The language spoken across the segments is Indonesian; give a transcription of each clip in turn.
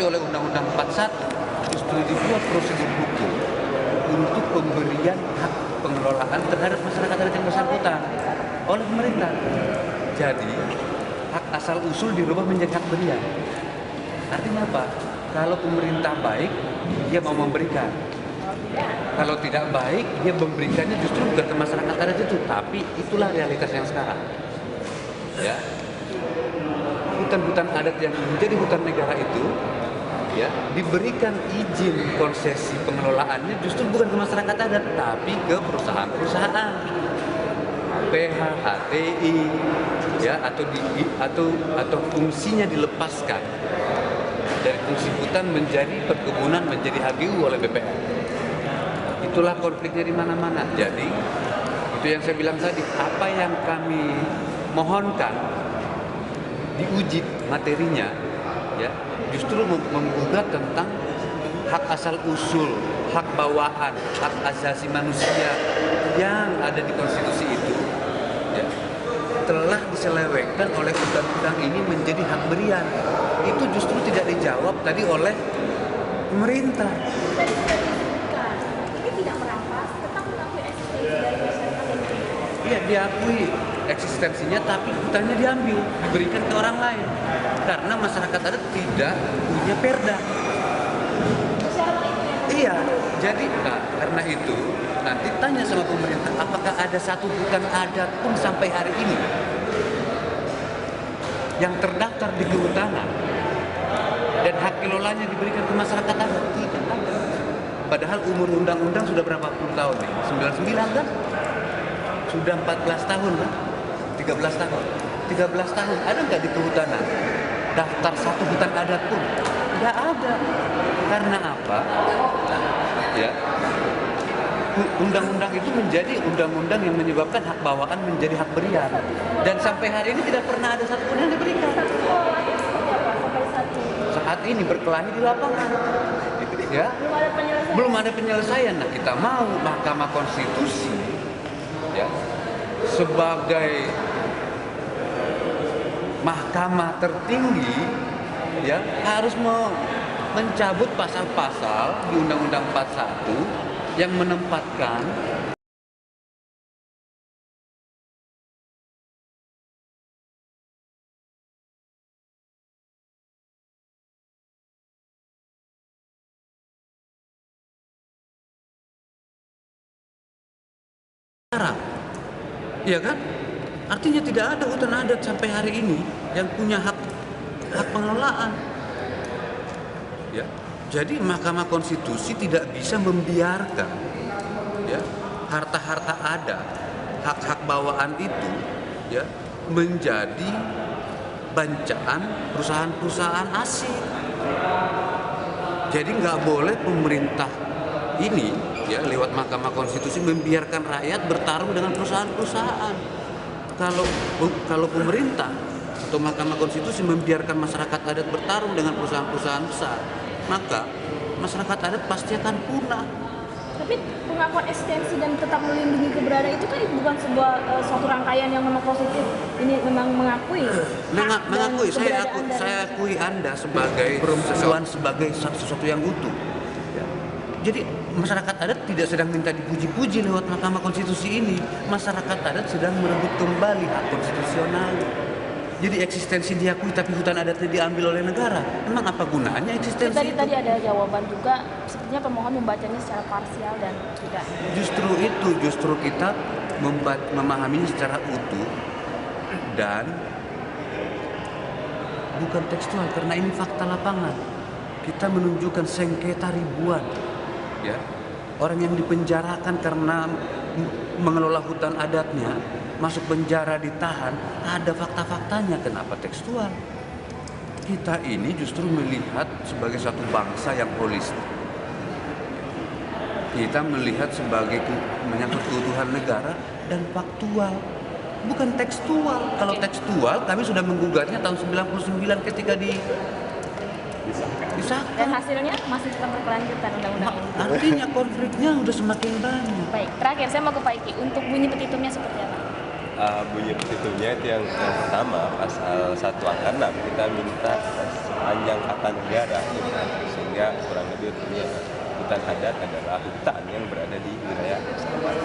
Tapi oleh Undang-Undang 41 justru dibuat prosedur hukum untuk pemberian hak pengelolaan terhadap masyarakat adat yang bersangkutan oleh pemerintah. Jadi hak asal usul dirubah menjadi hak berian. Artinya apa? Kalau pemerintah baik, dia mau memberikan. Kalau tidak baik, dia memberikannya justru bukan ke masyarakat adat itu. Tapi itulah realitas yang sekarang. Ya, hutan-hutan adat yang menjadi hutan negara itu, ya, diberikan izin konsesi pengelolaannya justru bukan ke masyarakat adat, tapi ke perusahaan-perusahaan, PH, HTI, ya, atau fungsinya dilepaskan dari fungsi hutan menjadi perkebunan, menjadi HGU oleh BPN. Itulah konfliknya di mana-mana. Jadi itu yang saya bilang tadi, apa yang kami mohonkan diuji materinya, ya, justru menggugat tentang hak asal usul, hak bawaan, hak asasi manusia yang ada di konstitusi itu, ya, telah diselewengkan oleh undang-undang ini menjadi hak berian. Itu justru tidak dijawab tadi oleh pemerintah. Ini tidak merampas, tetap mengakui eksistensi dari masyarakat yang itu. Iya, diakui eksistensinya, tapi hutannya diambil, diberikan ke orang lain. Karena masyarakat adat tidak punya perda. Iya, jadi karena itu nanti tanya sama pemerintah, apakah ada satu hutan adat pun sampai hari ini yang terdaftar di kehutanan dan hak kelolanya diberikan ke masyarakat adat? Tidak ada. Padahal umur undang-undang sudah berapa puluh tahun nih? 99 kan? Sudah 14 tahun kan? 13 tahun. 13 tahun ada nggak di kehutanan daftar satu hutan adat pun? Nggak ada. Karena apa? Ya, undang-undang itu menjadi undang-undang yang menyebabkan hak bawaan menjadi hak berian. Dan sampai hari ini tidak pernah ada satupun yang diberikan. Saat ini berkelahi di lapangan. Ya, belum ada penyelesaian. Nah, kita mau Mahkamah Konstitusi, ya, sebagai mahkamah tertinggi, ya, harus mencabut pasal-pasal di Undang-Undang 41 yang menempatkan iya kan? Artinya tidak ada hutan adat sampai hari ini yang punya hak pengelolaan. Ya. Jadi Mahkamah Konstitusi tidak bisa membiarkan, ya, harta-harta adat, hak-hak bawaan itu, ya, menjadi bancaan perusahaan-perusahaan asing. Jadi nggak boleh pemerintah ini, ya, lewat Mahkamah Konstitusi membiarkan rakyat bertarung dengan perusahaan-perusahaan. Kalau pemerintah atau Mahkamah Konstitusi membiarkan masyarakat adat bertarung dengan perusahaan-perusahaan besar, maka masyarakat adat pasti akan punah. Tapi pengakuan eksistensi dan tetap melindungi keberadaan itu kan bukan sebuah suatu rangkaian yang memang positif. Ini memang mengakui. Mengakui. Saya akui Anda sebagai perempuan, sebagai sesuatu yang utuh. Ya. Jadi masyarakat adat tidak sedang minta dipuji-puji lewat Mahkamah Konstitusi ini. Masyarakat adat sedang merebut kembali hak konstitusional. Jadi eksistensi diakui tapi hutan adatnya diambil oleh negara. Memang apa gunanya eksistensi itu? Tadi ada jawaban juga, sepertinya pemohon membacanya secara parsial dan tidak. Justru kita memahaminya secara utuh dan bukan tekstual, karena ini fakta lapangan. Kita menunjukkan sengketa ribuan, ya, orang yang dipenjarakan karena mengelola hutan adatnya, masuk penjara, ditahan, ada fakta-faktanya. Kenapa tekstual? Kita ini justru melihat sebagai satu bangsa yang holistik. Kita melihat sebagai menyangkut keutuhan negara dan faktual, bukan tekstual. Kalau tekstual, kami sudah menggugatnya tahun 99 ketika disahkan. Dan hasilnya masih tetap berkelanjutan undang-undang ini. Artinya konfliknya udah semakin banyak. Baik, terakhir saya mau ke Pak Iki. Untuk bunyi petitumnya seperti apa? Bunyi petitumnya itu yang pertama, pasal 1 angka 6, kita minta Panjang Kata Negara, sehingga kurang lebih artinya hutan adat adalah hutan yang berada di wilayah masyarakat.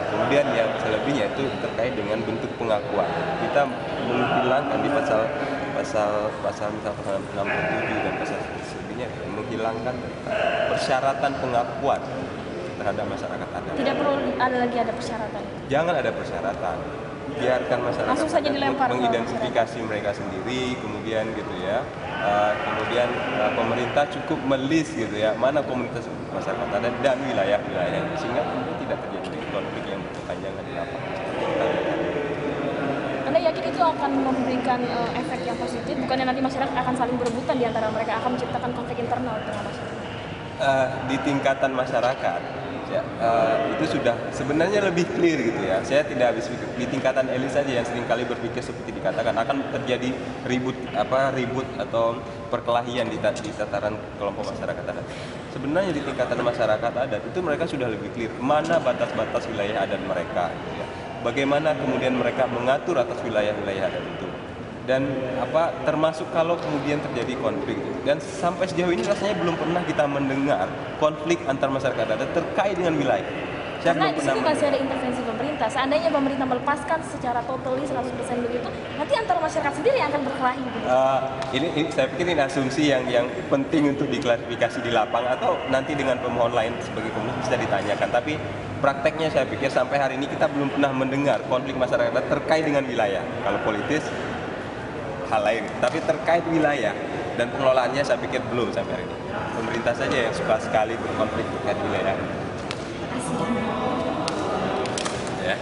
Kemudian yang selebihnya itu terkait dengan bentuk pengakuan. Kita menghilangkan di pasal misal pasal 67 dan pasal selebihnya menghilangkan persyaratan pengakuan terhadap masyarakat adat. Tidak perlu ada persyaratan. Jangan ada persyaratan. Biarkan masyarakat Langsung saja dilempar ke mengidentifikasi mereka sendiri, kemudian gitu ya. Kemudian pemerintah cukup melis gitu ya, mana komunitas masyarakat adat dan wilayah-wilayah, sehingga tidak terjadi konflik yang berkepanjangan di lapangan. Anda yakin itu akan memberikan efek yang positif? Bukannya nanti masyarakat akan saling berebutan di antara mereka, akan menciptakan konflik internal dengan masyarakat? Di tingkatan masyarakat ya, itu sudah sebenarnya lebih clear gitu ya. Saya tidak habis pikir di tingkatan elit saja yang seringkali berpikir seperti dikatakan akan terjadi ribut atau perkelahian di tataran kelompok masyarakat adat. Sebenarnya di tingkatan masyarakat adat itu mereka sudah lebih clear mana batas-batas wilayah adat mereka gitu ya. Bagaimana kemudian mereka mengatur atas wilayah-wilayah adat itu. Dan termasuk kalau kemudian terjadi konflik, dan sampai sejauh ini rasanya belum pernah kita mendengar konflik antar masyarakat adat terkait dengan wilayah. Karena di situ masih ada intervensi pemerintah. Seandainya pemerintah melepaskan secara totally 100% begitu, nanti antar masyarakat sendiri yang akan berkelahi. Ini saya pikir ini asumsi yang penting untuk diklarifikasi di lapangan, atau nanti dengan pemohon lain sebagai komunitas bisa ditanyakan. Tapi prakteknya saya pikir sampai hari ini kita belum pernah mendengar konflik masyarakat adat terkait dengan wilayah. Kalau politis hal lain, tapi terkait wilayah dan pengelolaannya saya pikir belum sampai hari ini. Pemerintah saja yang suka sekali berkonflik terkait wilayah. Asli. Ya.